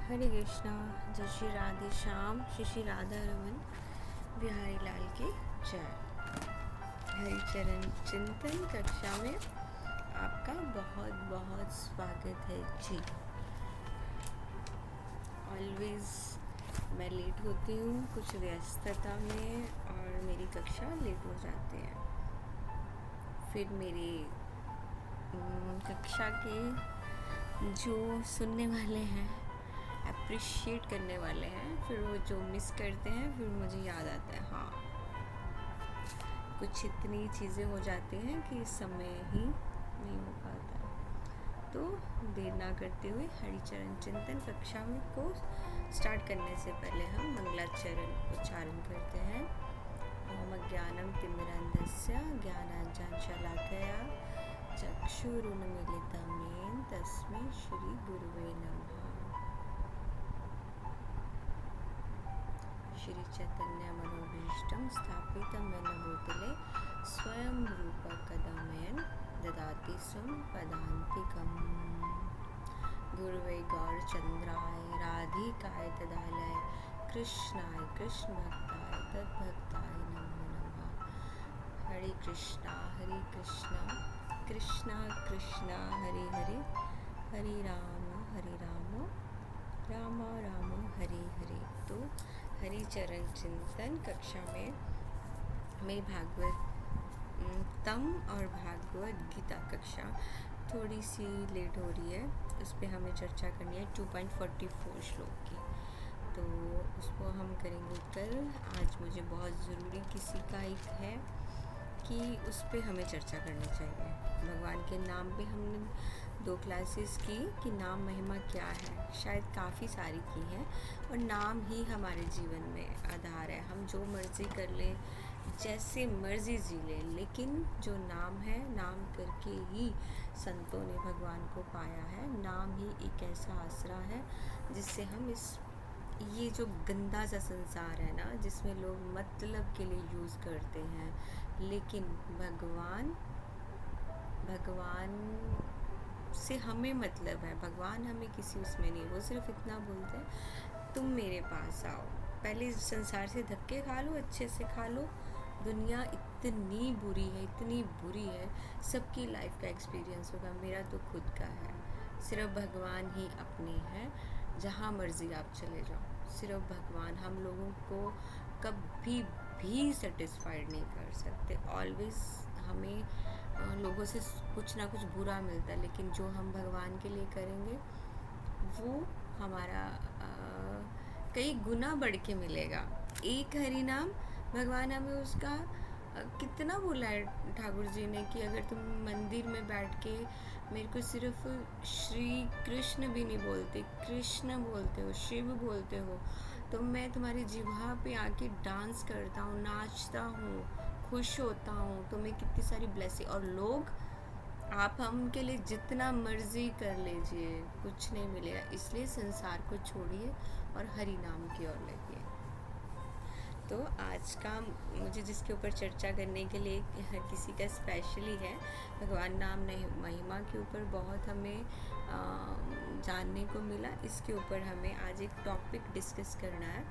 हरे कृष्णा। जय श्री राधे श्याम, श्री श्री राधा रमन बिहारी लाल की जय। हरिचरण चिंतन कक्षा में आपका बहुत बहुत स्वागत है जी। ऑलवेज मैं लेट होती हूँ कुछ व्यस्तता में और मेरी कक्षा लेट हो जाती है। फिर मेरी कक्षा के जो सुनने वाले हैं, अप्रिशिएट करने वाले हैं, फिर वो जो मिस करते हैं फिर मुझे याद आता है हाँ कुछ इतनी चीज़ें हो जाती हैं कि समय ही नहीं हो पाता। तो देर ना करते हुए हरिचरण चिंतन कक्षा में को स्टार्ट करने से पहले हम मंगलाचरण उच्चारण करते हैं। ओम अज्ञानम तिमिरान्धस्य ज्ञानाञ्जनशलाकया चक्षुरुन्मीलितं येन तस्मै श्री गुरुवे नमः। श्री चैतन्य मनोभीष्टं स्थापितं येन भूतले स्वयं रूप कदा मह्यं ददाति स्वं पदान्तिकम्। गुरुवे गौरचन्द्राय राधिकाय तदालय कृष्णाय कृष्ण भक्ताय तद्भक्ताय नमो नमः। हरे कृष्णा कृष्णा कृष्णा हरे हरे, हरे राम राम राम हरे हरे। तो हरिचरण चिंतन कक्षा में मेरी भागवतम और भागवत गीता कक्षा थोड़ी सी लेट हो रही है। उस पर हमें चर्चा करनी है 2.44 श्लोक की, तो उसको हम करेंगे कल। आज मुझे बहुत ज़रूरी किसी का एक है कि उस पर हमें चर्चा करनी चाहिए। भगवान के नाम पे हमने 2 क्लासेस की कि नाम महिमा क्या है, शायद काफ़ी सारी की हैं, और नाम ही हमारे जीवन में आधार है। हम जो मर्ज़ी कर लें, जैसे मर्ज़ी जी लें, लेकिन जो नाम है, नाम करके ही संतों ने भगवान को पाया है। नाम ही एक ऐसा आसरा है जिससे हम ये जो गंदा सा संसार है ना, जिसमें लोग मतलब के लिए यूज़ करते हैं, लेकिन भगवान से हमें मतलब है। भगवान हमें किसी उसमें नहीं, वो सिर्फ इतना बोलते हैं तुम मेरे पास आओ, पहले संसार से धक्के खा लो, अच्छे से खा लो। दुनिया इतनी बुरी है, इतनी बुरी है। सबकी लाइफ का एक्सपीरियंस होगा, मेरा तो खुद का है। सिर्फ भगवान ही अपने हैं, जहाँ मर्ज़ी आप चले जाओ। सिर्फ भगवान हम लोगों को कभी भी सेटिस्फाइड नहीं कर सकते। ऑलवेज हमें लोगों से कुछ ना कुछ बुरा मिलता है, लेकिन जो हम भगवान के लिए करेंगे वो हमारा कई गुना बढ़ के मिलेगा। एक हरि नाम भगवान हमें उसका कितना बोला है ठाकुर जी ने कि अगर तुम मंदिर में बैठ के मेरे को सिर्फ श्री कृष्ण भी नहीं बोलते, कृष्ण बोलते हो, शिव बोलते हो, तो मैं तुम्हारी जिह्वा पे आके डांस करता हूँ, नाचता हूँ, खुश होता हूँ, तुम्हें कितनी सारी ब्लेसिंग। और लोग आप हमके लिए जितना मर्जी कर लीजिए, कुछ नहीं मिलेगा। इसलिए संसार को छोड़िए और हरि नाम की ओर लगिए। तो आज का मुझे जिसके ऊपर चर्चा करने के लिए किसी का स्पेशली है, भगवान नाम महिमा के ऊपर बहुत हमें जानने को मिला। इसके ऊपर हमें आज एक टॉपिक डिस्कस करना है।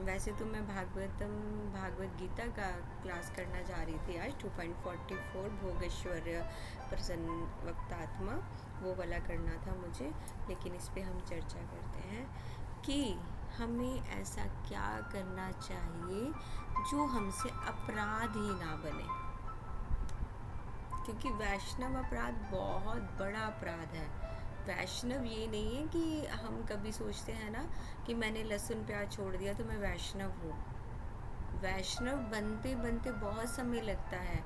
वैसे तो मैं भागवत गीता का क्लास करना जा रही थी आज, 2.44 भोगेश्वर्य प्रसन्न वक्तात्मा, वो वाला करना था मुझे, लेकिन इस पे हम चर्चा करते हैं कि हमें ऐसा क्या करना चाहिए जो हमसे अपराध ही ना बने। क्योंकि वैष्णव अपराध बहुत बड़ा अपराध है। वैष्णव ये नहीं है कि हम कभी सोचते हैं ना कि मैंने लहसुन प्याज छोड़ दिया तो मैं वैष्णव हूँ। वैष्णव बनते बनते बहुत समय लगता है,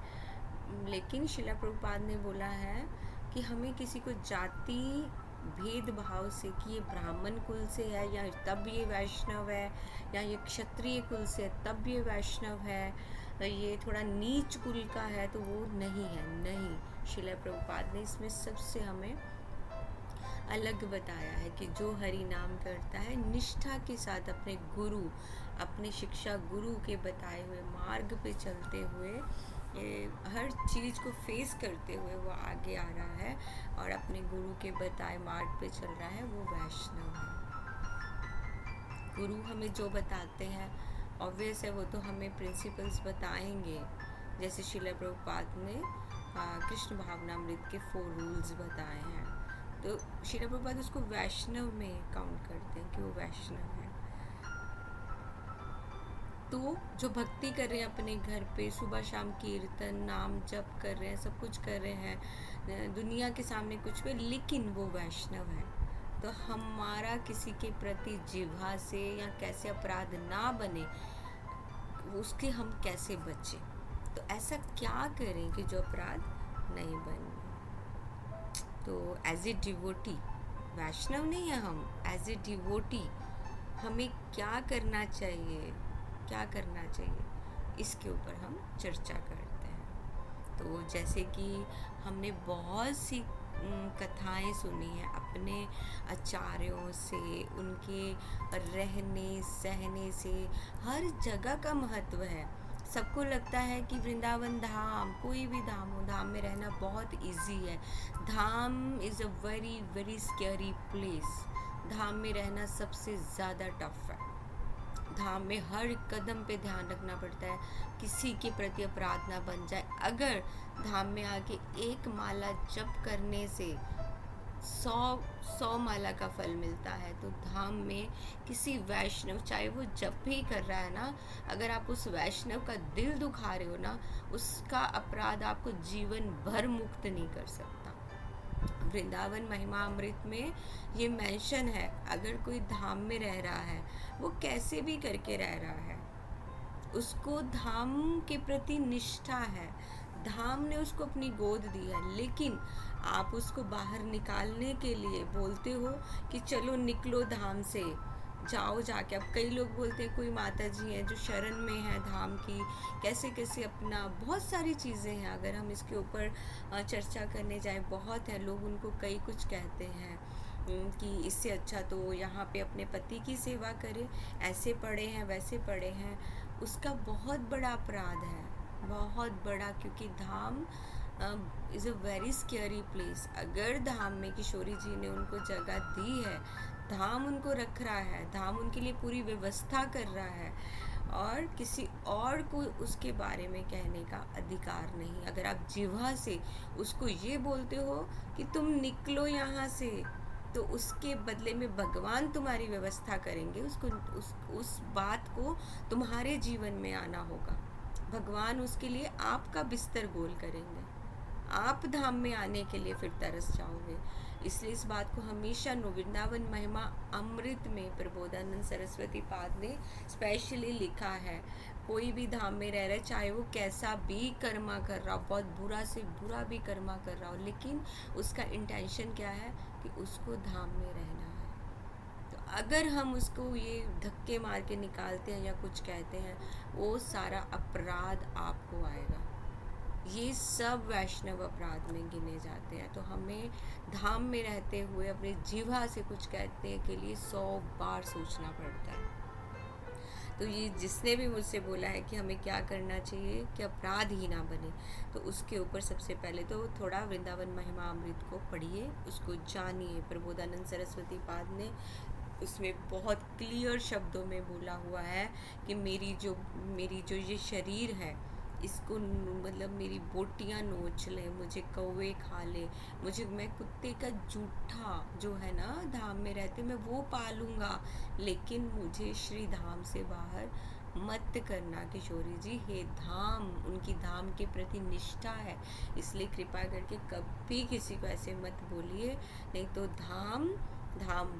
लेकिन शिला प्रभुपाद ने बोला है कि हमें किसी को जाति भेदभाव से कि ये ब्राह्मण कुल से है या तब ये वैष्णव है, या ये क्षत्रिय कुल से है तब ये वैष्णव है, ये थोड़ा नीच कुल का है तो वो नहीं है। नहीं, शिला प्रभुपाद ने इसमें सबसे हमें अलग बताया है कि जो हरि नाम करता है निष्ठा के साथ, अपने गुरु, अपने शिक्षा गुरु के बताए हुए मार्ग पे चलते हुए, हर चीज़ को फेस करते हुए वो आगे आ रहा है और अपने गुरु के बताए मार्ग पे चल रहा है, वो वैष्णव है। गुरु हमें जो बताते हैं ऑब्वियस है वो तो हमें प्रिंसिपल्स बताएंगे। जैसे श्रील प्रभुपाद ने कृष्ण भावनामृत के 4 रूल्स बताए हैं, तो श्रील प्रभुपाद उसको वैष्णव में काउंट करते हैं कि वो वैष्णव है। तो जो भक्ति कर रहे हैं अपने घर पे, सुबह शाम कीर्तन नाम जप कर रहे हैं, सब कुछ कर रहे हैं, दुनिया के सामने कुछ भी, लेकिन वो वैष्णव है। तो हमारा किसी के प्रति जिह्वा से या कैसे अपराध ना बने, उसके हम कैसे बचें, तो ऐसा क्या करें कि जो अपराध नहीं बने। तो एज ए डिवोटी, वैष्णव नहीं है हम, एज ए डिवोटी हमें क्या करना चाहिए, क्या करना चाहिए, इसके ऊपर हम चर्चा करते हैं। तो जैसे कि हमने बहुत सी कथाएं सुनी हैं अपने आचार्यों से, उनके रहने सहने से, हर जगह का महत्व है। सबको लगता है कि वृंदावन धाम, कोई भी धाम हो, धाम में रहना बहुत इजी है। Dham is a very very scary place. Dham में रहना सबसे ज़्यादा टफ है। धाम में हर कदम पे ध्यान रखना पड़ता है किसी के प्रति अपराध ना बन जाए। अगर धाम में आके एक माला जप करने से 100 माला का फल मिलता है, तो धाम में किसी वैष्णव, चाहे वो जप भी कर रहा है ना, अगर आप उस वैष्णव का दिल दुखा रहे हो ना, उसका अपराध आपको जीवन भर मुक्त नहीं कर सकता। वृंदावन महिमा अमृत में ये मेंशन है, अगर कोई धाम में रह रहा है, वो कैसे भी करके रह रहा है, उसको धाम के प्रति निष्ठा है, धाम ने उसको अपनी गोद दी है, लेकिन आप उसको बाहर निकालने के लिए बोलते हो कि चलो निकलो धाम से, जाओ जाके। अब कई लोग बोलते हैं, कोई माता जी हैं जो शरण में है धाम की, कैसे कैसे अपना, बहुत सारी चीज़ें हैं, अगर हम इसके ऊपर चर्चा करने जाएं बहुत है। लोग उनको कई कुछ कहते हैं कि इससे अच्छा तो यहाँ पे अपने पति की सेवा करे, ऐसे पढ़े हैं वैसे पढ़े हैं। उसका बहुत बड़ा अपराध है, बहुत बड़ा, क्योंकि Dham is a very scary place. अगर धाम में किशोरी जी ने उनको जगह दी है, धाम उनको रख रहा है, धाम उनके लिए पूरी व्यवस्था कर रहा है, और किसी और को उसके बारे में कहने का अधिकार नहीं। अगर आप जिह्वा से उसको ये बोलते हो कि तुम निकलो यहाँ से, तो उसके बदले में भगवान तुम्हारी व्यवस्था करेंगे, उस बात को तुम्हारे जीवन में आना होगा। भगवान उसके लिए आपका बिस्तर गोल करेंगे, आप धाम में आने के लिए फिर तरस जाओगे। इसलिए इस बात को हमेशा वृंदावन महिमा अमृत में प्रबोधानंद सरस्वती पाद ने स्पेशली लिखा है। कोई भी धाम में रह रहा है, चाहे वो कैसा भी कर्मा कर रहा हो, बहुत बुरा से बुरा भी कर्मा कर रहा हो, लेकिन उसका इंटेंशन क्या है कि उसको धाम में रहना है। तो अगर हम उसको ये धक्के मार के निकालते हैं या कुछ कहते हैं, वो सारा अपराध आपको आएगा। ये सब वैष्णव अपराध में गिने जाते हैं। तो हमें धाम में रहते हुए अपने जीवा से कुछ कहने के लिए 100 बार सोचना पड़ता है। तो ये जिसने भी मुझसे बोला है कि हमें क्या करना चाहिए कि अपराध ही ना बने, तो उसके ऊपर सबसे पहले तो थोड़ा वृंदावन महिमा अमृत को पढ़िए, उसको जानिए। प्रबोधानंद सरस्वती पाद ने उसमें बहुत क्लियर शब्दों में बोला हुआ है कि मेरी जो ये शरीर है, इसको मतलब मेरी बोटियाँ नोच ले, मुझे कौवे खा ले, मैं कुत्ते का जूठा जो है ना धाम में रहते, मैं वो पालूंगा, लेकिन मुझे श्री धाम से बाहर मत करना किशोरी जी। हे धाम, उनकी धाम के प्रति निष्ठा है, इसलिए कृपा करके कभी किसी को ऐसे मत बोलिए, नहीं तो धाम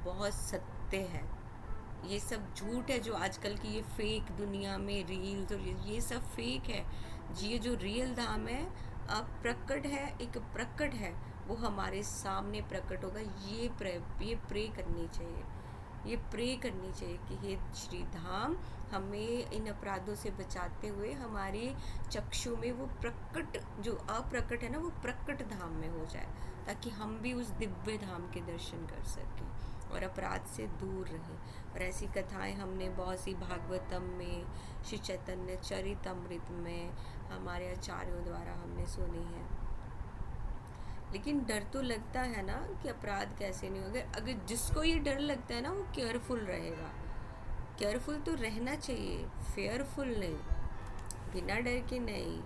बहुत सत्य है। ये सब झूठ है जो आजकल की ये फेक दुनिया में रील्स और ये सब फेक है। ये जो रियल धाम है, अब प्रकट है, एक प्रकट है, वो हमारे सामने प्रकट होगा। ये प्रे करनी चाहिए, ये प्रे करनी चाहिए कि हे श्री धाम, हमें इन अपराधों से बचाते हुए हमारे चक्षु में वो प्रकट, जो अप्रकट है ना, वो प्रकट धाम में हो जाए, ताकि हम भी उस दिव्य धाम के दर्शन कर सकें और अपराध से दूर रहे। और ऐसी कथाएं हमने बहुत सी भागवतम में, श्री चैतन्य चरितमृत में हमारे आचार्यों द्वारा हमने सुनी है। लेकिन डर तो लगता है ना कि अपराध कैसे नहीं होगा। अगर जिसको ये डर लगता है ना, वो केयरफुल रहेगा केयरफुल तो रहना चाहिए, फेयरफुल नहीं, बिना डर के नहीं।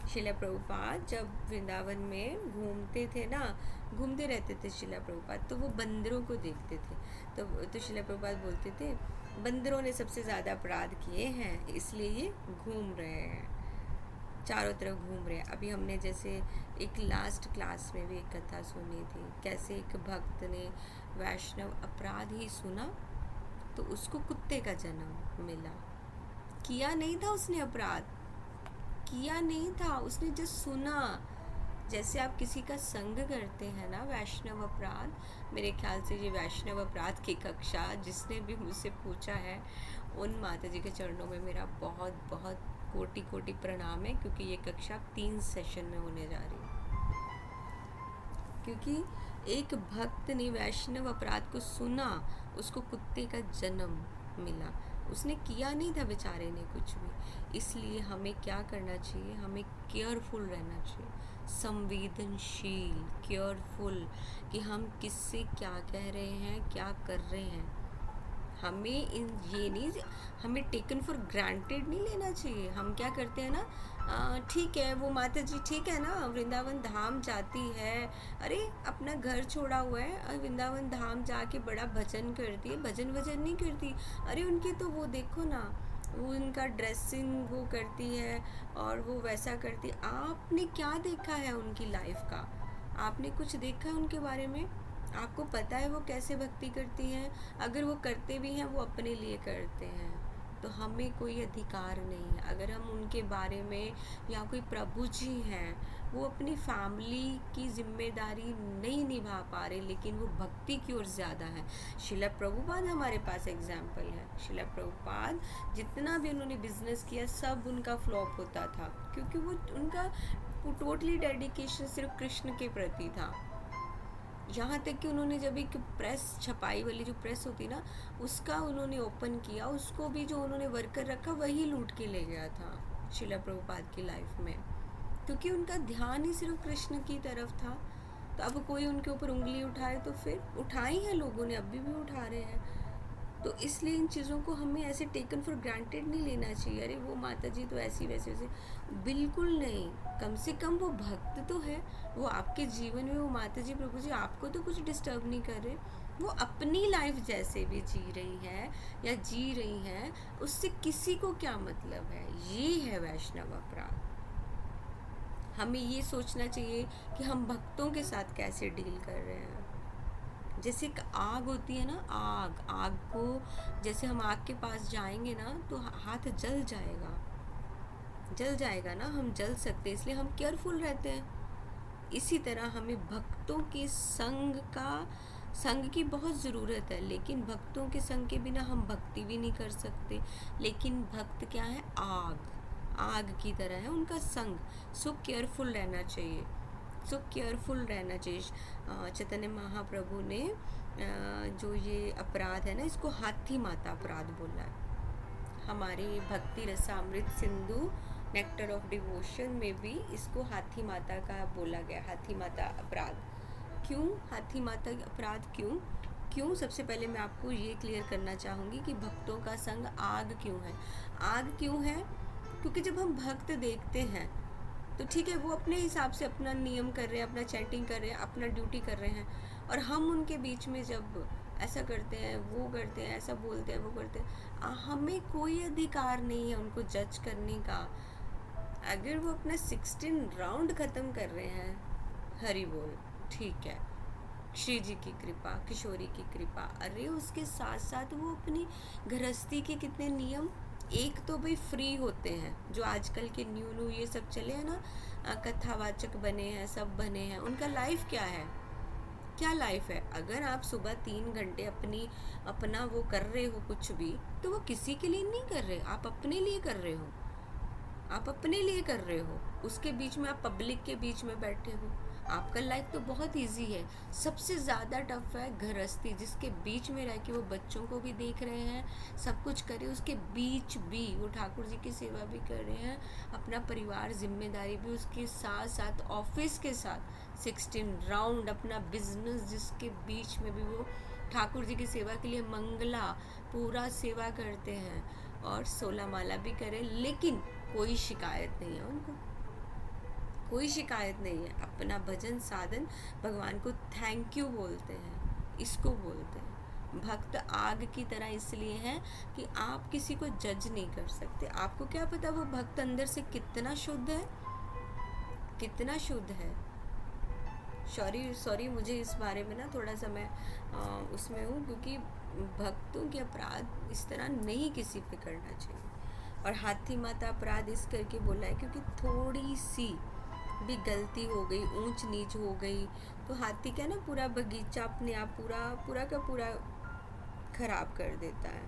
शिला प्रभुपाद जब वृंदावन में घूमते थे ना, घूमते रहते थे शिला प्रभुपाद, तो वो बंदरों को देखते थे। तो शिला प्रभुपाद बोलते थे बंदरों ने सबसे ज़्यादा अपराध किए हैं, इसलिए ये घूम रहे हैं, चारों तरफ घूम रहे हैं। अभी हमने जैसे एक लास्ट क्लास में भी एक कथा सुनी थी, कैसे एक भक्त ने वैष्णव अपराध ही सुना तो उसको कुत्ते का जन्म मिला। किया नहीं था उसने अपराध, किया नहीं था, उसने जस्ट सुना। जैसे आप किसी का संग करते हैं ना, वैष्णव अपराध, मेरे ख्याल से ये वैष्णव अपराध की कक्षा जिसने भी मुझसे पूछा है, उन माता जी के चरणों में मेरा बहुत बहुत कोटि कोटि प्रणाम है, क्योंकि ये कक्षा 3 सेशन में होने जा रही है। क्योंकि एक भक्त ने वैष्णव अपराध को सुना, उसको कुत्ते का जन्म मिला, उसने किया नहीं था बेचारे ने कुछ भी। इसलिए हमें क्या करना चाहिए, हमें केयरफुल रहना चाहिए, संवेदनशील, केयरफुल, कि हम किससे क्या कह रहे हैं, क्या कर रहे हैं। हमें ये नहीं, हमें टेकन फॉर ग्रांटेड नहीं लेना चाहिए। हम क्या करते हैं ना, ठीक है वो माता जी ठीक है ना, वृंदावन धाम जाती है, अरे अपना घर छोड़ा हुआ है, वृंदावन धाम जाके बड़ा भजन करती है, भजन नहीं करती, अरे उनकी तो वो देखो ना, वो उनका ड्रेसिंग वो करती है और वो वैसा करती है। आपने क्या देखा है उनकी लाइफ का? आपने कुछ देखा है उनके बारे में? आपको पता है वो कैसे भक्ति करती हैं? अगर वो करते भी हैं वो अपने लिए करते हैं, तो हमें कोई अधिकार नहीं है। अगर हम उनके बारे में, या कोई प्रभु जी हैं, वो अपनी फैमिली की जिम्मेदारी नहीं निभा पा रहे, लेकिन वो भक्ति की ओर ज़्यादा है। शिला प्रभुपाद हमारे पास एग्जाम्पल है। शिला प्रभुपाद जितना भी उन्होंने बिजनेस किया सब उनका फ्लॉप होता था, क्योंकि वो उनका टोटली डेडिकेशन सिर्फ कृष्ण के प्रति था। यहाँ तक कि उन्होंने जब एक प्रेस, छपाई वाली जो प्रेस होती ना, उसका उन्होंने ओपन किया, उसको भी जो उन्होंने वर्कर रखा वही लूट के ले गया था शिला प्रभुपाद की लाइफ में, क्योंकि उनका ध्यान ही सिर्फ कृष्ण की तरफ था। तो अब कोई उनके ऊपर उंगली उठाए तो फिर उठाई है लोगों ने, अभी भी उठा रहे हैं। तो इसलिए इन चीज़ों को हमें ऐसे टेकन फॉर ग्रांटेड नहीं लेना चाहिए। अरे वो माता जी तो ऐसी वैसे, बिल्कुल नहीं। कम से कम वो भक्त तो है, वो आपके जीवन में, वो माता जी प्रभु जी आपको तो कुछ डिस्टर्ब नहीं कर रहे, वो अपनी लाइफ जैसे भी जी रही है या जी रही हैं, उससे किसी को क्या मतलब है। ये है वैष्णव अपराध। हमें ये सोचना चाहिए कि हम भक्तों के साथ कैसे डील कर रहे हैं। जैसे एक आग होती है ना, आग को जैसे हम आग के पास जाएंगे ना तो हाथ जल जाएगा ना, हम जल सकते हैं, इसलिए हम केयरफुल रहते हैं। इसी तरह हमें भक्तों के संग की बहुत ज़रूरत है, लेकिन भक्तों के संग के बिना हम भक्ति भी नहीं कर सकते। लेकिन भक्त क्या है, आग की तरह है उनका संग। सो केयरफुल रहना चाहिए, चैतन्य महाप्रभु ने जो ये अपराध है ना, इसको हाथी माता अपराध बोला है। हमारे भक्ति Rasamrita Sindhu nectar of devotion में भी इसको हाथी माता का बोला गया, हाथी माता अपराध। क्यों हाथी माता अपराध, क्यों? सबसे पहले मैं आपको ये क्लियर करना चाहूँगी कि भक्तों का संग आग क्यों है। क्योंकि जब हम भक्त देखते हैं तो ठीक है, वो अपने हिसाब से अपना नियम कर रहे हैं, अपना चैंटिंग कर रहे हैं, अपना ड्यूटी कर रहे हैं, और हम उनके बीच में जब ऐसा करते हैं, वो करते हैं, ऐसा बोलते हैं, वो करते हैं, हमें कोई अधिकार नहीं है उनको जज करने का। अगर वो अपना 16 राउंड ख़त्म कर रहे हैं, हरि बोल, ठीक है, श्री जी की कृपा, किशोरी की कृपा, अरे उसके साथ साथ वो अपनी गृहस्थी के कितने नियम, एक तो भाई फ्री होते हैं, जो आजकल के न्यू ये सब चले हैं ना, कथावाचक बने हैं, सब बने हैं, उनका लाइफ क्या है, क्या लाइफ है। अगर आप सुबह 3 घंटे अपना वो कर रहे हो कुछ भी, तो वो किसी के लिए नहीं कर रहे, आप अपने लिए कर रहे हो, उसके बीच में आप पब्लिक के बीच में बैठे हो, आपका लाइफ तो बहुत इजी है। सबसे ज़्यादा टफ है गृहस्थी, जिसके बीच में रह के वो बच्चों को भी देख रहे हैं, सब कुछ कर रहे हैं, उसके बीच भी वो ठाकुर जी की सेवा भी कर रहे हैं, अपना परिवार जिम्मेदारी भी उसके साथ साथ, ऑफिस के साथ 16 राउंड अपना बिजनेस, जिसके बीच में भी वो ठाकुर जी की सेवा के लिए मंगला पूरा सेवा करते हैं और 16 माला भी करें, लेकिन कोई शिकायत नहीं है उनको, कोई शिकायत नहीं है। अपना भजन साधन, भगवान को थैंक यू बोलते हैं, इसको बोलते हैं भक्त आग की तरह। इसलिए है कि आप किसी को जज नहीं कर सकते। आपको क्या पता वो भक्त अंदर से कितना शुद्ध है, कितना शुद्ध है। सॉरी मुझे इस बारे में ना थोड़ा सा मैं उसमें हूँ, क्योंकि भक्तों के अपराध इस तरह नहीं किसी पे करना चाहिए। और हाथी माता अपराध इस करके बोला है क्योंकि थोड़ी सी भी गलती हो गई, ऊंच नीच हो गई, तो हाथी क्या ना पूरा बगीचा अपने आप पूरा का पूरा खराब कर देता है।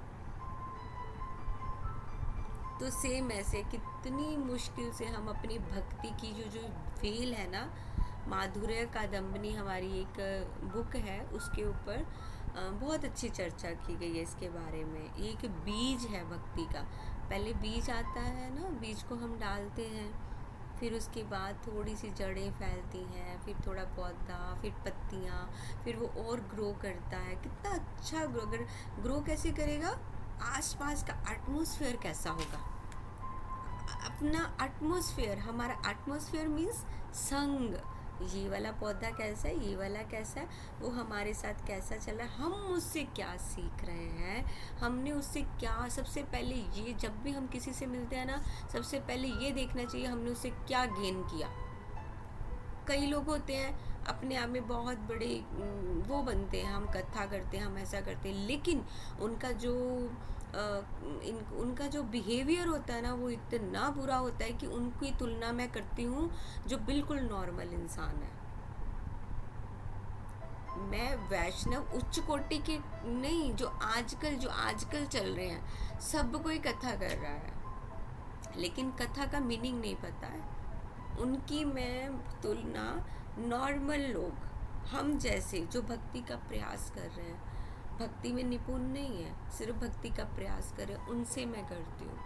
तो सेम ऐसे कितनी मुश्किल से हम अपनी भक्ति की जो वेल है ना, माधुर्य कादम्बनी हमारी एक बुक है, उसके ऊपर बहुत अच्छी चर्चा की गई है इसके बारे में। एक बीज है भक्ति का, पहले बीज आता है ना, बीज को हम डालते हैं, फिर उसके बाद थोड़ी सी जड़ें फैलती हैं, फिर थोड़ा पौधा, फिर पत्तियाँ, फिर वो और ग्रो करता है। कितना अच्छा ग्रो, अगर ग्रो कैसे करेगा, आसपास का एटमॉस्फेयर कैसा होगा, अपना एटमॉस्फेयर, हमारा एटमॉस्फेयर मीन्स संग, ये वाला पौधा कैसा है, ये वाला कैसा है, वो हमारे साथ कैसा चला, हम उससे क्या सीख रहे हैं, हमने उससे क्या, सबसे पहले ये जब भी हम किसी से मिलते हैं ना, सबसे पहले ये देखना चाहिए हमने उससे क्या गेन किया। कई लोग होते हैं अपने आप में बहुत बड़े वो बनते हैं, हम कथा करते हैं, हम ऐसा करते हैं, लेकिन उनका जो उनका जो बिहेवियर होता है ना, वो इतना बुरा होता है कि उनकी तुलना मैं करती हूँ जो बिल्कुल नॉर्मल इंसान है। मैं वैष्णव उच्च कोटि के नहीं, जो आजकल चल रहे हैं, सब कोई कथा कर रहा है, लेकिन कथा का मीनिंग नहीं पता है। उनकी मैं तुलना नॉर्मल लोग, हम जैसे जो भक्ति का प्रयास कर रहे हैं, भक्ति में निपुण नहीं है, सिर्फ भक्ति का प्रयास कर रहे हैं, उनसे मैं करती हूँ,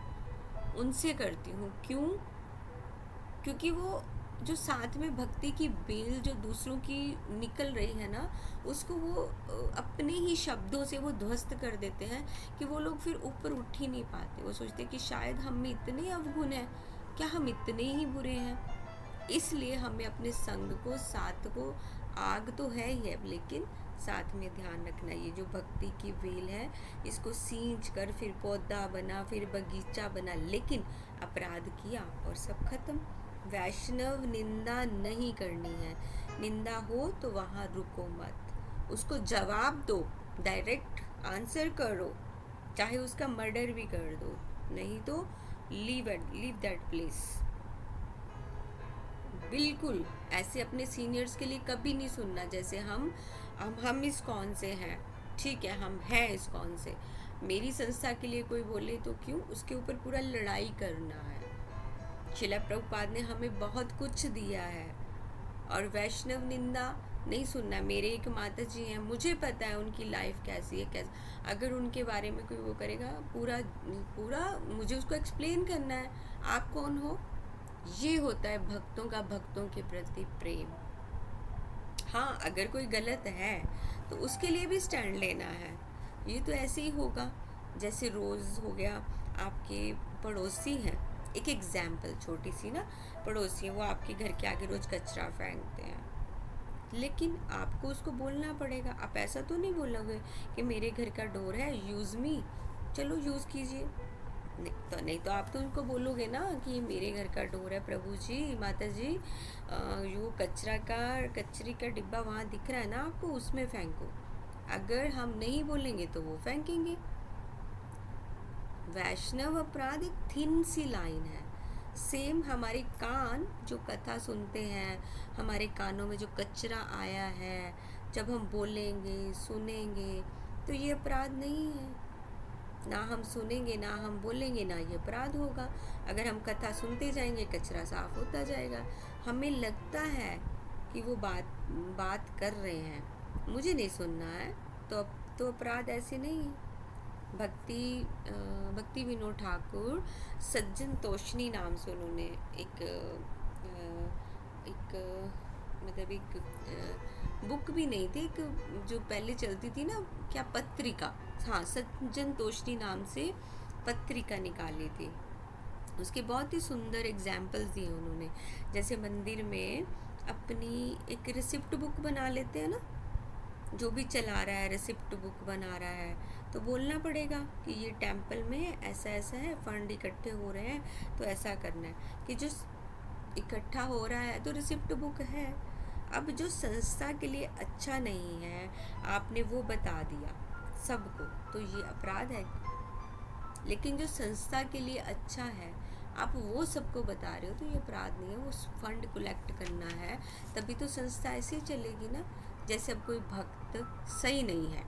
उनसे करती हूँ। क्यों? क्योंकि वो जो साथ में भक्ति की बेल जो दूसरों की निकल रही है ना, उसको वो अपने ही शब्दों से वो ध्वस्त कर देते हैं कि वो लोग फिर ऊपर उठ ही नहीं पाते। वो सोचते कि शायद हम में इतने अवगुण हैं, क्या हम इतने ही बुरे हैं। इसलिए हमें अपने संग को, साथ को, आग तो है ही है, लेकिन साथ में ध्यान रखना, ये जो भक्ति की वेल है, इसको सींच कर फिर पौधा बना, फिर बगीचा बना, लेकिन अपराध किया और सब खत्म। वैष्णव निंदा नहीं करनी है, निंदा हो तो वहाँ रुको मत, उसको जवाब दो, डायरेक्ट आंसर करो, चाहे उसका मर्डर भी कर दो, नहीं तो लीव दैट प्लेस। बिल्कुल ऐसे अपने सीनियर्स के लिए कभी नहीं सुनना। जैसे हम इस कौन से हैं, ठीक है, हम हैं इस कौन से, मेरी संस्था के लिए कोई बोले तो क्यों, उसके ऊपर पूरा लड़ाई करना है। शिला प्रभुपाद ने हमें बहुत कुछ दिया है, और वैष्णव निंदा नहीं सुनना। मेरे एक माता जी हैं, मुझे पता है उनकी लाइफ कैसी है, कैसे, अगर उनके बारे में कोई वो करेगा, पूरा मुझे उसको एक्सप्लेन करना है, आप कौन हो। ये होता है भक्तों का भक्तों के प्रति प्रेम। हाँ, अगर कोई गलत है तो उसके लिए भी स्टैंड लेना है। ये तो ऐसे ही होगा, जैसे रोज़ हो गया, आपके पड़ोसी हैं, एक एग्जाम्पल छोटी सी ना, पड़ोसी है, वो आपके घर के आगे रोज़ कचरा फेंकते हैं, लेकिन आपको उसको बोलना पड़ेगा। आप ऐसा तो नहीं बोलोगे कि मेरे घर का डोर है, यूज़ मी, चलो यूज़ कीजिए, नहीं तो आप तो उनको बोलोगे ना कि ये मेरे घर का डोर है, प्रभु जी, माता जी, यो कचरे का डिब्बा वहाँ दिख रहा है ना आपको, उसमें फेंको। अगर हम नहीं बोलेंगे तो वो फेंकेंगे। वैष्णव अपराध एक थिन सी लाइन है। सेम हमारे कान जो कथा सुनते हैं, हमारे कानों में जो कचरा आया है, जब हम बोलेंगे, सुनेंगे, तो ये अपराध नहीं है। ना हम सुनेंगे, ना हम बोलेंगे, ना ये अपराध होगा। अगर हम कथा सुनते जाएंगे, कचरा साफ होता जाएगा। हमें लगता है कि वो बात बात कर रहे हैं, मुझे नहीं सुनना है, तो अब तो अपराध ऐसे नहीं है। भक्ति विनोद ठाकुर सज्जन तोषनी नाम से उन्होंने एक मतलब एक बुक भी नहीं थी, एक जो पहले चलती थी ना, क्या पत्रिका, हाँ, सज्जन तोषनी नाम से पत्रिका निकाली थी। उसके बहुत ही सुंदर एग्जाम्पल्स दिए उन्होंने। जैसे मंदिर में अपनी एक रिसिप्ट बुक बना लेते हैं ना, जो भी चला रहा है रिसिप्ट बुक बना रहा है, तो बोलना पड़ेगा कि ये टेम्पल में ऐसा ऐसा है, फंड इकट्ठे हो रहे हैं, तो ऐसा करना है। कि जो इकट्ठा हो रहा है तो रिसिप्ट बुक है। अब जो संस्था के लिए अच्छा नहीं है, आपने वो बता दिया सबको, तो ये अपराध है। लेकिन जो संस्था के लिए अच्छा है, आप वो सबको बता रहे हो, तो ये अपराध नहीं है। वो फंड कलेक्ट करना है, तभी तो संस्था ऐसे ही चलेगी ना। जैसे अब कोई भक्त सही नहीं है,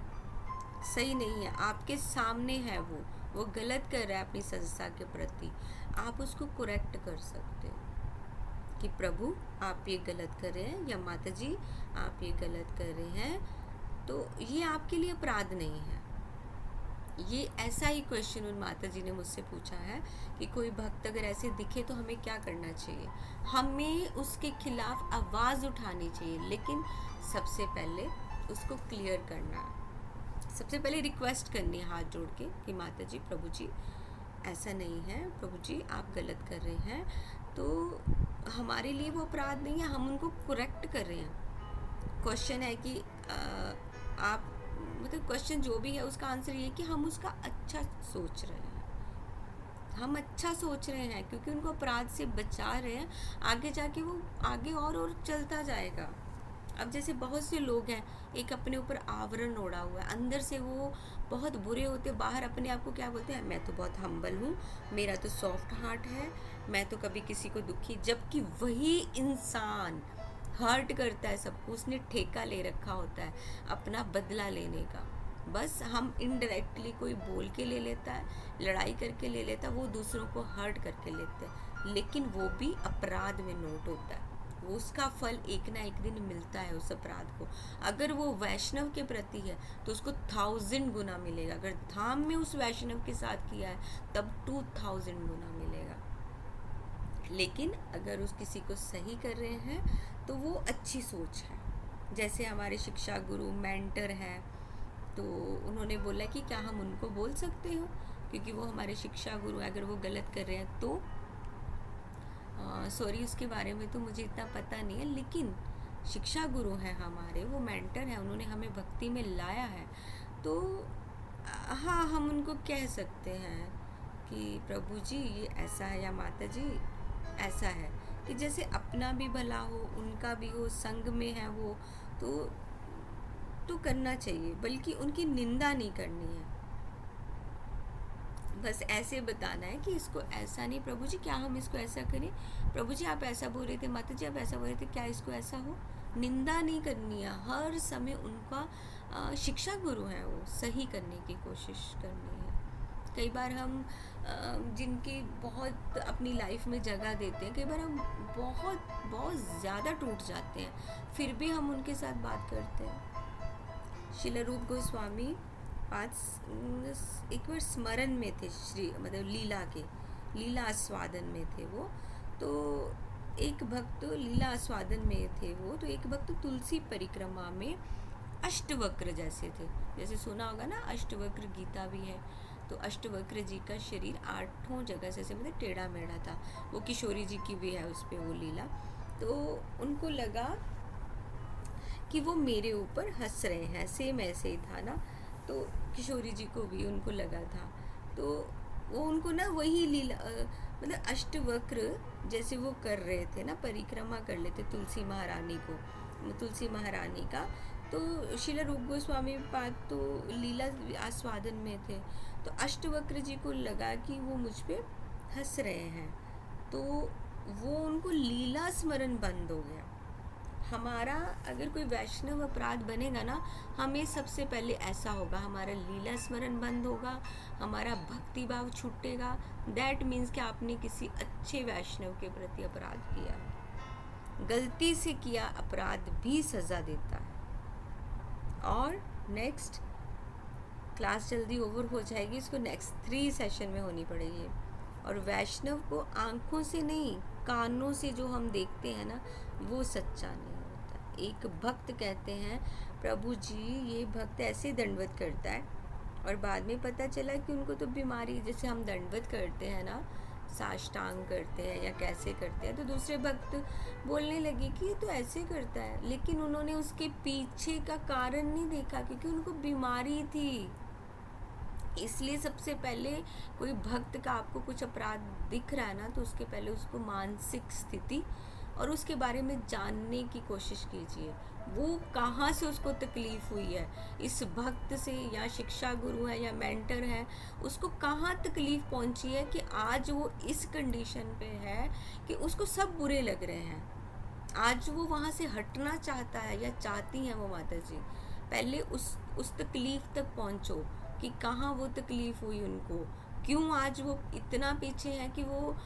सही नहीं है, आपके सामने है, वो गलत कर रहा है अपनी संस्था के प्रति, आप उसको करेक्ट कर सकते हो कि प्रभु आप ये गलत कर रहे हैं, या माता जी आप ये गलत कर रहे हैं, तो ये आपके लिए अपराध नहीं है। ये ऐसा ही क्वेश्चन उन माता जी ने मुझसे पूछा है कि कोई भक्त अगर ऐसे दिखे तो हमें क्या करना चाहिए। हमें उसके खिलाफ आवाज़ उठानी चाहिए, लेकिन सबसे पहले उसको क्लियर करना है। सबसे पहले रिक्वेस्ट करनी है हाथ जोड़ के कि माता जी, प्रभु जी ऐसा नहीं है, प्रभु जी आप गलत कर रहे हैं, तो हमारे लिए वो अपराध नहीं है, हम उनको करेक्ट कर रहे हैं। क्वेश्चन है कि आप मतलब क्वेश्चन जो भी है उसका आंसर ये कि हम उसका अच्छा सोच रहे हैं, हम अच्छा सोच रहे हैं, क्योंकि उनको अपराध से बचा रहे हैं। आगे जाके वो आगे और चलता जाएगा। अब जैसे बहुत से लोग हैं, एक अपने ऊपर आवरण ओढ़ा हुआ है, अंदर से वो बहुत बुरे होते, बाहर अपने आप को क्या बोलते हैं, मैं तो बहुत हम्बल हूँ, मेरा तो सॉफ्ट हार्ट है, मैं तो कभी किसी को दुखी, जबकि वही इंसान हर्ट करता है सबको। उसने ठेका ले रखा होता है अपना बदला लेने का। बस हम इनडायरेक्टली कोई बोल के ले लेता है, लड़ाई करके ले लेता है, वो दूसरों को हर्ट करके लेते हैं, लेकिन वो भी अपराध में नोट होता है। वो उसका फल एक ना एक दिन मिलता है उस अपराध को। अगर वो वैष्णव के प्रति है तो उसको 1000 गुना मिलेगा। अगर धाम में उस वैष्णव के साथ किया है तब 2000 गुना मिलेगा। लेकिन अगर उस किसी को सही कर रहे हैं तो वो अच्छी सोच है। जैसे हमारे शिक्षा गुरु मेंटर हैं, तो उन्होंने बोला कि क्या हम उनको बोल सकते हो, क्योंकि वो हमारे शिक्षा गुरु, अगर वो गलत कर रहे हैं तो सॉरी, उसके बारे में तो मुझे इतना पता नहीं है, लेकिन शिक्षा गुरु हैं हमारे, वो मेंटर हैं, उन्होंने हमें भक्ति में लाया है, तो हाँ, हम उनको कह सकते हैं कि प्रभु जी ये ऐसा है, या माता जी ऐसा है, कि जैसे अपना भी भला हो, उनका भी हो, संग में है वो, तो करना चाहिए, बल्कि उनकी निंदा नहीं करनी है। बस ऐसे बताना है कि इसको ऐसा नहीं, प्रभु जी क्या हम इसको ऐसा करें, प्रभु जी आप ऐसा बोल रहे थे, माता जी आप ऐसा बोल रहे थे, क्या इसको ऐसा हो। निंदा नहीं करनी है, हर समय उनका शिक्षा गुरु है, वो सही करने की कोशिश करनी है। कई बार हम जिनकी बहुत अपनी लाइफ में जगह देते हैं, कई बार हम बहुत बहुत ज़्यादा टूट जाते हैं, फिर भी हम उनके साथ बात करते हैं। श्रील रूप गोस्वामी एक बार स्मरण में थे, मतलब लीला आस्वादन में थे वो, तो एक भक्त लीला आस्वादन में थे वो, तो एक भक्त तुलसी परिक्रमा में अष्टवक्र जैसे थे। जैसे सुना होगा ना, अष्टवक्र गीता भी है, तो अष्टवक्र जी का शरीर 8 जगह से मतलब टेढ़ा मेढ़ा था। वो किशोरी जी की भी है उस पर वो लीला। तो उनको लगा कि वो मेरे ऊपर हंस रहे हैं, सेम ऐसे ही था ना, तो किशोरी जी को भी उनको लगा था, तो वो उनको ना वही लीला मतलब अष्टवक्र जैसे वो कर रहे थे ना, परिक्रमा कर लेते तुलसी महारानी का। तो श्रील रूप गोस्वामी पाद तो लीला आस्वादन में थे, तो अष्टवक्र जी को लगा कि वो मुझ पे हंस रहे हैं, तो वो उनको लीला स्मरण बंद हो गया। हमारा अगर कोई वैष्णव अपराध बनेगा ना, हमें सबसे पहले ऐसा होगा, हमारा लीला स्मरण बंद होगा, हमारा भक्ति भाव छूटेगा। दैट मीन्स कि आपने किसी अच्छे वैष्णव के प्रति अपराध किया है। गलती से किया अपराध भी सज़ा देता है। और नेक्स्ट क्लास जल्दी ओवर हो जाएगी, इसको नेक्स्ट 3 सेशन में होनी पड़ेगी। और वैष्णव को आंखों से नहीं, कानों से जो हम देखते हैं ना, वो सच्चा नहीं होता। एक भक्त कहते हैं, प्रभु जी ये भक्त ऐसे दंडवत करता है, और बाद में पता चला कि उनको तो बीमारी, जैसे हम दंडवत करते हैं ना, साष्टांग करते हैं या कैसे करते हैं, तो दूसरे भक्त बोलने लगे कि ये तो ऐसे करता है, लेकिन उन्होंने उसके पीछे का कारण नहीं देखा, क्योंकि उनको बीमारी थी। इसलिए सबसे पहले कोई भक्त का आपको कुछ अपराध दिख रहा है ना, तो उसके पहले उसको मानसिक स्थिति और उसके बारे में जानने की कोशिश कीजिए, वो कहाँ से उसको तकलीफ़ हुई है, इस भक्त से या शिक्षा गुरु है या मेंटर है, उसको कहाँ तकलीफ़ पहुँची है कि आज वो इस कंडीशन पे है कि उसको सब बुरे लग रहे हैं। आज वो वहाँ से हटना चाहता है या चाहती हैं वो माता जी। पहले उस तकलीफ़ तक पहुँचो कि कहाँ वो तकलीफ़ हुई उनको, क्यों आज वो इतना पीछे है कि वो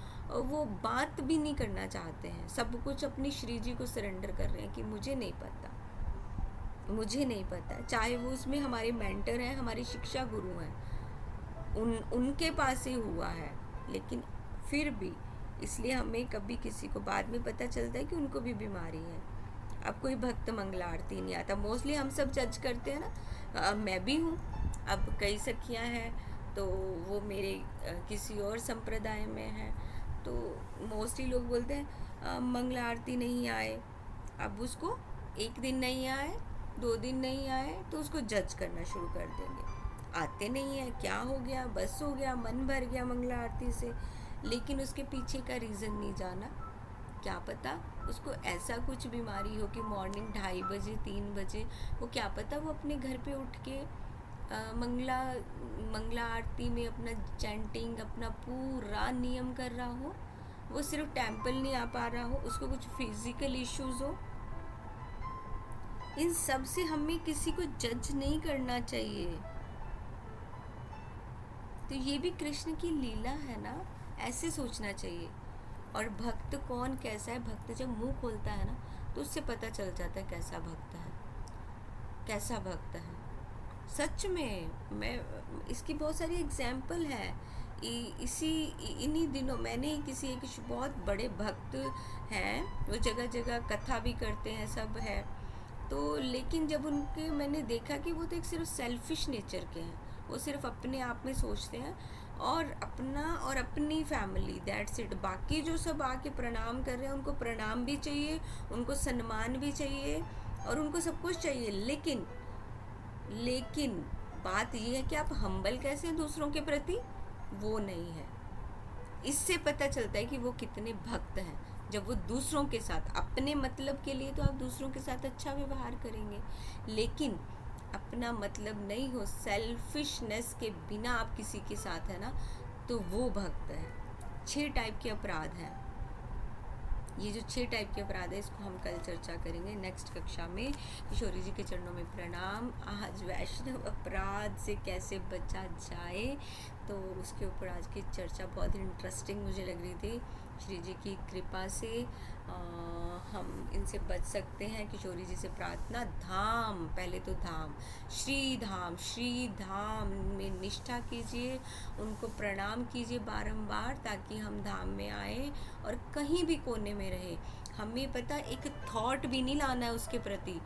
बात भी नहीं करना चाहते हैं, सब कुछ अपनी श्री जी को सरेंडर कर रहे हैं कि मुझे नहीं पता। चाहे वो उसमें हमारे मेंटर हैं, हमारे शिक्षा गुरु हैं, उनके पास ही हुआ है, लेकिन फिर भी इसलिए हमें कभी किसी को बाद में पता चलता है कि उनको भी बीमारी है। अब कोई भक्त मंगला आरती नहीं आता, मोस्टली हम सब जज करते हैं ना, मैं भी हूँ। अब कई सखियाँ हैं तो वो मेरे किसी और संप्रदाय में हैं, तो मोस्टली लोग बोलते हैं मंगला आरती नहीं आए। अब उसको एक दिन नहीं आए, 2 दिन नहीं आए, तो उसको जज करना शुरू कर देंगे, आते नहीं है, क्या हो गया, बस हो गया, मन भर गया मंगला आरती से। लेकिन उसके पीछे का रीज़न नहीं जाना। क्या पता उसको ऐसा कुछ बीमारी हो कि मॉर्निंग 2:30 बजे 3 बजे, वो क्या पता वो अपने घर पे उठ के मंगला आरती में अपना चैंटिंग, अपना पूरा नियम कर रहा हो, वो सिर्फ टेंपल नहीं आ पा रहा हो, उसको कुछ फिजिकल इश्यूज हो। इन सब से हमें किसी को जज नहीं करना चाहिए। तो ये भी कृष्ण की लीला है ना, ऐसे सोचना चाहिए। और भक्त कौन कैसा है, भक्त जब मुंह खोलता है ना, तो उससे पता चल जाता है कैसा भक्त है। सच में मैं, इसकी बहुत सारी एग्जाम्पल है। इन्हीं दिनों मैंने किसी एक बहुत बड़े भक्त हैं, वो जगह जगह कथा भी करते हैं, सब है, तो लेकिन जब उनके मैंने देखा कि वो तो एक सिर्फ सेल्फिश नेचर के हैं, वो सिर्फ अपने आप में सोचते हैं और अपना और अपनी फैमिली, दैट्स इट। बाकी जो सब आके प्रणाम कर रहे हैं, उनको प्रणाम भी चाहिए, उनको सम्मान भी चाहिए और उनको सब कुछ चाहिए, लेकिन बात ये है कि आप हम्बल कैसे हैं दूसरों के प्रति, वो नहीं है। इससे पता चलता है कि वो कितने भक्त हैं। जब वो दूसरों के साथ, अपने मतलब के लिए तो आप दूसरों के साथ अच्छा व्यवहार करेंगे, लेकिन अपना मतलब नहीं हो, सेल्फिशनेस के बिना आप किसी के साथ है ना, तो वो भक्त है। 6 टाइप के अपराध हैं। ये जो 6 टाइप के अपराध है, इसको हम कल चर्चा करेंगे नेक्स्ट कक्षा में। किशोरी जी के चरणों में प्रणाम। आज वैष्णव अपराध से कैसे बचा जाए, तो उसके ऊपर आज की चर्चा बहुत ही इंटरेस्टिंग मुझे लग रही थी। श्री जी की कृपा से हम इनसे बच सकते हैं। किशोरी जी से प्रार्थना, धाम, पहले तो धाम, श्री धाम में निष्ठा कीजिए, उनको प्रणाम कीजिए बारंबार, ताकि हम धाम में आए और कहीं भी कोने में रहे, हमें पता एक थॉट भी नहीं लाना है उसके प्रति,